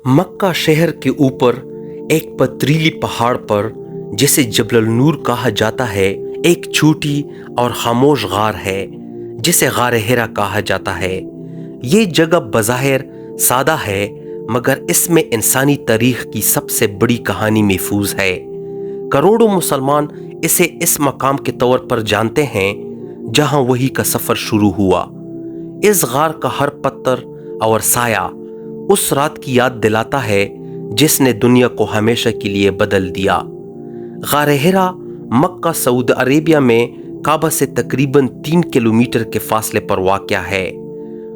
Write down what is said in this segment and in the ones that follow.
मक्का शहर के ऊपर एक पथरीली पहाड़ पर, जिसे जबल नूर कहा जाता है, एक छोटी और खामोश गार है जिसे गार हिरा कहा जाता है। ये जगह बज़ाहिर सादा है, मगर इसमें इंसानी तारीख की सबसे बड़ी कहानी महफूज है। करोड़ों मुसलमान इसे इस मकाम के तौर पर जानते हैं जहां वही का सफ़र शुरू हुआ। इस गार का हर पत्थर और साया उस रात की याद दिलाता है जिसने दुनिया को हमेशा के लिए बदल दिया। गार हिरा मक्का सऊदी अरेबिया में काबा से तकरीबन 3 किलोमीटर के फासले पर वाक़या है।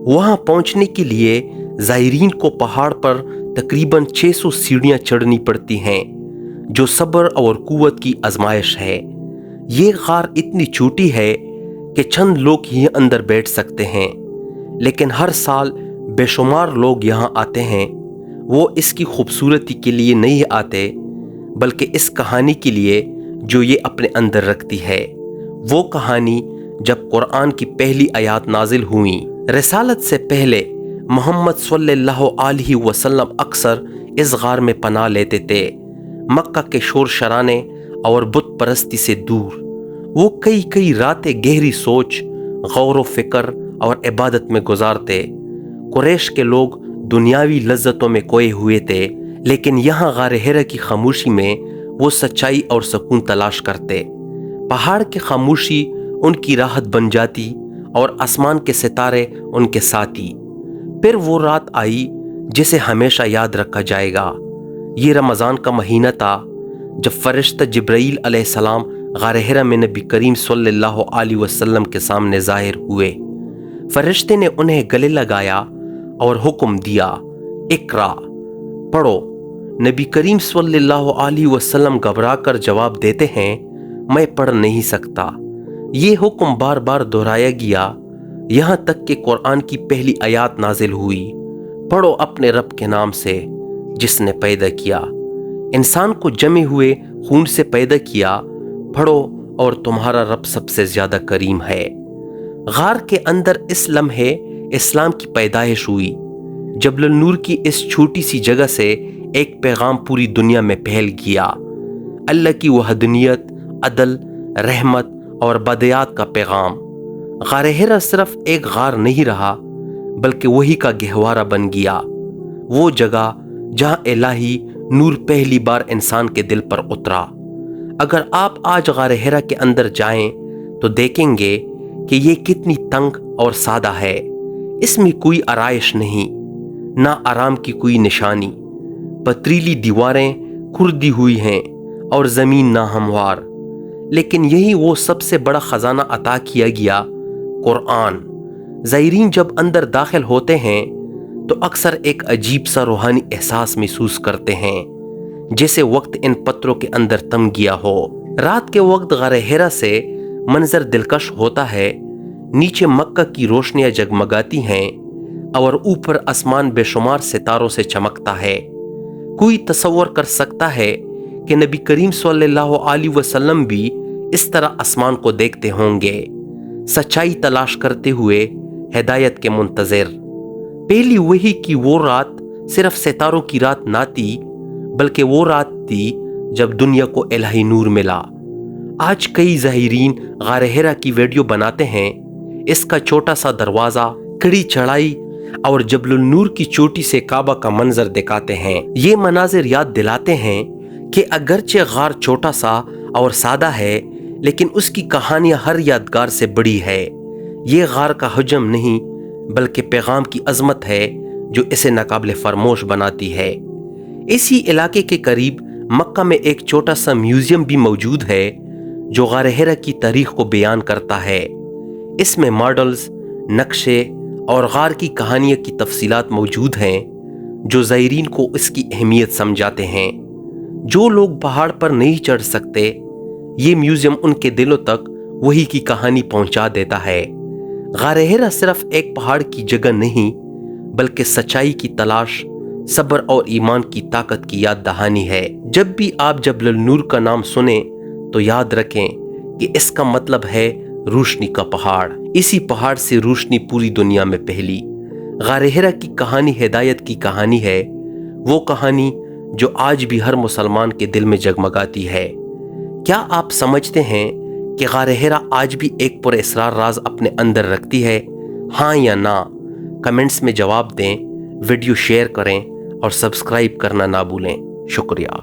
वहां पहुंचने के लिए ज़ायरीन को पहाड़ पर तकरीबन 600 सीढ़ियां चढ़नी पड़ती हैं, जो सब्र और कुव्वत की आजमाइश है। ये गार इतनी छोटी है कि चंद लोग ही अंदर बैठ सकते हैं, लेकिन हर साल बेशुमार लोग यहाँ आते हैं। वो इसकी खूबसूरती के लिए नहीं आते, बल्कि इस कहानी के लिए जो ये अपने अंदर रखती है। वो कहानी जब कुरान की पहली आयत नाजिल हुई। रिसालत से पहले मोहम्मद सल्लल्लाहु अलैहि वसल्लम अक्सर इस गार में पनाह लेते थे, मक्का के शोर शराने और बुत परस्ती से दूर। वो कई रातें गहरी सोच, गौर व फिक्र और इबादत में गुजारते। कुरैश के लोग दुनियावी लज्जतों में खोए हुए थे, लेकिन यहाँ गार हिरा की खामोशी में वो सच्चाई और सुकून तलाश करते। पहाड़ की खामोशी उनकी राहत बन जाती और आसमान के सितारे उनके साथी। फिर वो रात आई जिसे हमेशा याद रखा जाएगा। ये रमज़ान का महीना था जब फरिश्ता जिब्राईल अलैहिस्सलाम गार हिरा में नबी करीम सल्लल्लाहु अलैहि वसल्लम के सामने ज़ाहिर हुए। फरिश्ते ने उन्हें गले लगाया और हुक्म दिया, इकरा, पढ़ो। नबी करीम सल्लल्लाहु अलैहि वसल्लम घबरा कर जवाब देते हैं, मैं पढ़ नहीं सकता। ये हुक्म बार बार दोहराया गया, यहाँ तक कि कुरान की पहली आयत नाजिल हुई, पढ़ो अपने रब के नाम से जिसने पैदा किया, इंसान को जमे हुए खून से पैदा किया, पढ़ो और तुम्हारा रब सबसे ज्यादा करीम है। गार के अंदर इस लम्हे इस्लाम की पैदाइश हुई। जबल नूर की इस छोटी सी जगह से एक पैगाम पूरी दुनिया में फैल गया, अल्लाह की वहदनियत, अदल, रहमत और बदियात का पैगाम। गार हिरा सिर्फ एक गार नहीं रहा, बल्कि वही का गहवारा बन गया, वो जगह जहां इलाही नूर पहली बार इंसान के दिल पर उतरा। अगर आप आज गार हिरा के अंदर जाएं तो देखेंगे कि ये कितनी तंग और सादा है। इसमें कोई आराइश नहीं, ना आराम की कोई निशानी। पथरीली दीवारें खुरदी हुई हैं और जमीन ना हमवार, लेकिन यही वो सबसे बड़ा खजाना अता किया गया, कुरान। ज़ायरीन जब अंदर दाखिल होते हैं तो अक्सर एक अजीब सा रूहानी एहसास महसूस करते हैं, जैसे वक्त इन पत्थरों के अंदर थम गया हो। रात के वक्त गार हिरा से मंजर दिलकश होता है। नीचे मक्का की रोशनियां जगमगाती हैं और ऊपर आसमान बेशुमार सितारों से चमकता है। कोई तसव्वुर कर सकता है कि नबी करीम सल्लल्लाहु अलैहि वसल्लम भी इस तरह आसमान को देखते होंगे, सच्चाई तलाश करते हुए, हिदायत के मुंतज़िर। पहली वही की वो रात सिर्फ सितारों की रात ना थी, बल्कि वो रात थी जब दुनिया को इलाही नूर मिला। आज कई ज़ाहिरीन गार हिरा की वीडियो बनाते हैं। इसका छोटा सा दरवाजा, कड़ी चढ़ाई और जबल नूर की चोटी से काबा का मंजर दिखाते हैं। ये मनाजिर याद दिलाते हैं कि अगरचे गार छोटा सा और सादा है, लेकिन उसकी कहानियां हर यादगार से बड़ी है। ये गार का हजम नहीं, बल्कि पैगाम की अजमत है जो इसे नाकाबिले फरमोश बनाती है। इसी इलाके के करीब मक्का में एक छोटा सा म्यूजियम भी मौजूद है जो गार हिरा की तारीख को बयान करता है। इसमें मॉडल्स, नक्शे और गार की कहानियों की तफसीलात मौजूद हैं जो ज़ायरीन को इसकी अहमियत समझाते हैं। जो लोग पहाड़ पर नहीं चढ़ सकते, ये म्यूजियम उनके दिलों तक वही की कहानी पहुंचा देता है। गार हिरा सिर्फ एक पहाड़ की जगह नहीं, बल्कि सच्चाई की तलाश, सब्र और ईमान की ताकत की याद दहानी है। जब भी आप जबल नूर का नाम सुने तो याद रखें कि इसका मतलब है रोशनी का पहाड़। इसी पहाड़ से रोशनी पूरी दुनिया में फैली। गार हिरा की कहानी हिदायत की कहानी है। وہ کہانی جو آج بھی ہر مسلمان کے دل میں جگمگاتی ہے۔ کیا آپ سمجھتے ہیں کہ غار ہرا آج بھی ایک پر اسرار راز اپنے اندر رکھتی ہے؟ ہاں یا نہ؟ کمنٹس میں جواب دیں، ویڈیو شیئر کریں اور سبسکرائب کرنا نہ بھولیں۔ شکریہ۔